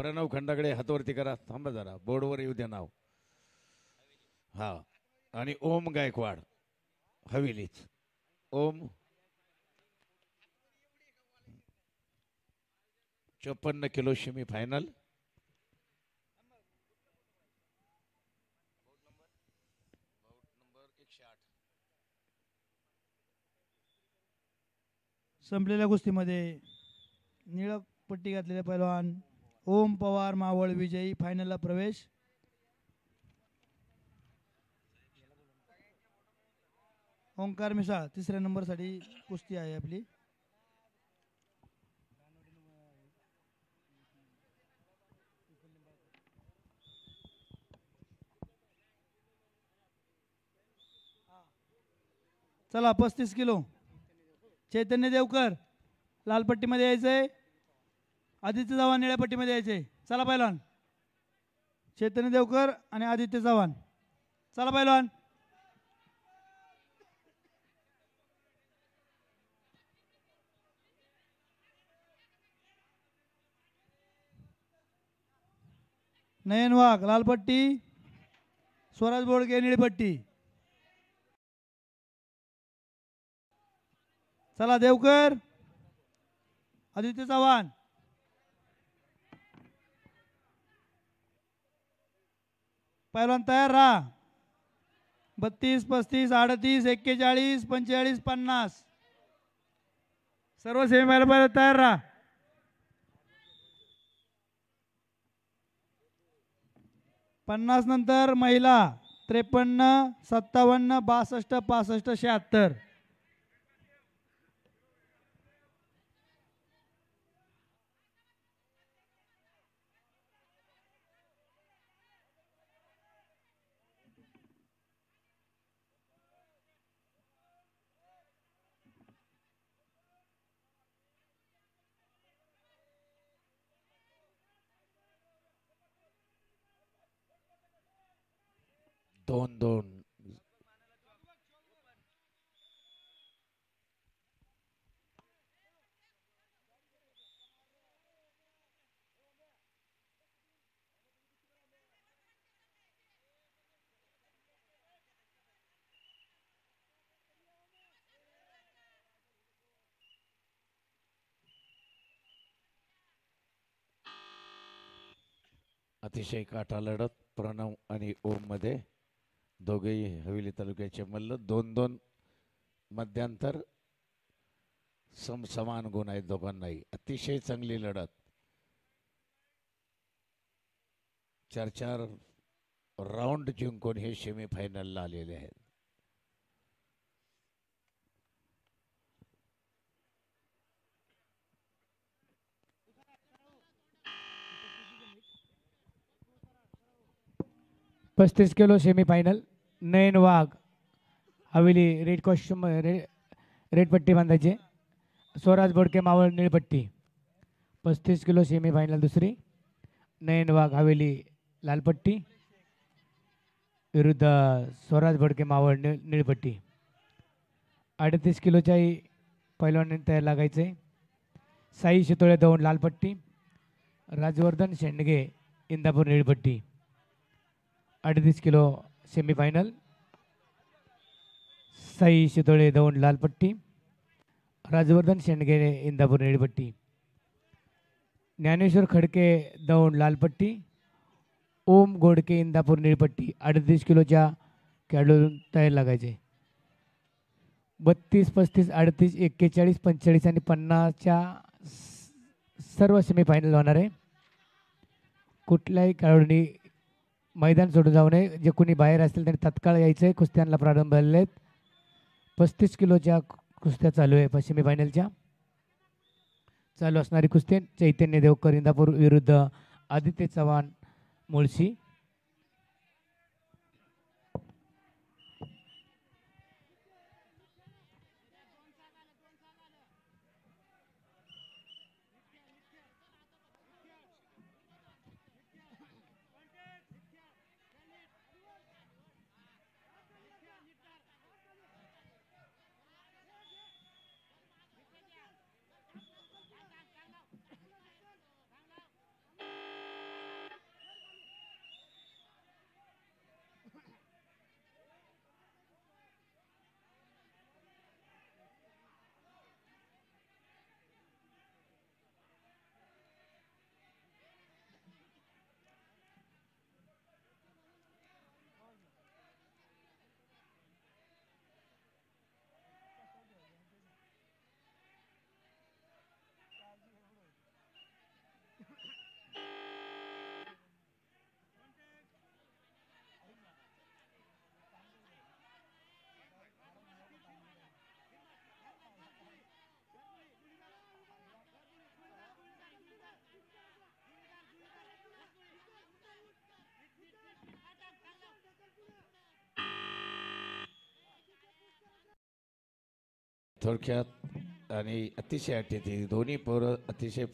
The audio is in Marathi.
प्रणव खंडाकडे हातवरती करा. थांबा जरा, बोर्डवर येऊ द्या नाव. हा, आणि ओम गायकवाड हवेलीच. ओम 54 किलो सेमी फायनल. संपलेल्या कुस्तीमध्ये निळं पट्टी घातलेले पैलवान ओम पवार मावळ विजयी, फायनलला प्रवेश. ओंकार मिसाळ तिसऱ्या नंबरसाठी कुस्ती आहे आपली. चला 35 किलो चैतन्य देवकर लाल पट्टीमध्ये यायचंय. आदित्य चव्हाण निळ्या पट्टीमध्ये यायचंय. चला पहिलवान. चैतन्य देवकर आणि आदित्य चव्हाण. चला पहिलवान. नयन वाघ लाल पट्टी, स्वराज बोडके निळी पट्टी. चला देवकर, आदित्य चव्हाण. पहिलवान तयार राहा. 32, 35, 38, 41, 45, 50 सर्व सेमीफायनल तयार राहा. 50 नंतर महिला 53, 57, 62, 65, 76. दोन दोन. अतिशय काटा लढत प्रणव आणि ओम मध्ये. दोघेही हवेली तालुक्याचे मल्ल. 2-2 मध्यांतर. समान गुण आहेत दोघांनाही. अतिशय चांगली लढत. 4-4 राऊंड जिंकून हे सेमीफायनलला आलेले आहेत. पस्तीस किलो सेमीफायनल. नयन वाघ हवेली रेड कॉस्ट्यूम रेड पट्टी बांधायचे. स्वराज बोडके मावळ निळपट्टी. 35 किलो सेमीफायनल दुसरी. नयन वाघ हवेली लालपट्टी विरुद्ध स्वराज बोडके मावळ निळपट्टी. 38 किलोच्याही पैलवान तयार लागायचे. साई शितोळे दौंड लालपट्टी, राजवर्धन शेंडगे इंदापूर निळपट्टी. 38 किलो सेमीफायनल. साई शितोळे दौंड लालपट्टी, राजवर्धन शेंडगे इंदापूर निळपट्टी. ज्ञानेश्वर खडके दौंड लालपट्टी, ओम गोडके इंदापूर निळपट्टी. 38 किलोच्या खेळाडू तयार लागायचे. 32, 35, 38, 41, 45 आणि 50च्या सर्व सेमीफायनल होणार आहे. कुठल्याही खेळाडूंनी मैदान सोडून जाऊ नये. जे कोणी बाहेर असतील त्यांनी तत्काळ यायचं आहे. कुस्त्यांना प्रारंभ झालेले आहेत. 35 किलोच्या कुस्त्या चालू आहे सेमीफायनलच्या. चालू असणारी कुस्ती चैतन्य देवकर इंदापूर विरुद्ध आदित्य चव्हाण मुळशी. थोडक्यात आणि अतिशय अतिथी दोन्ही पोरं अतिशय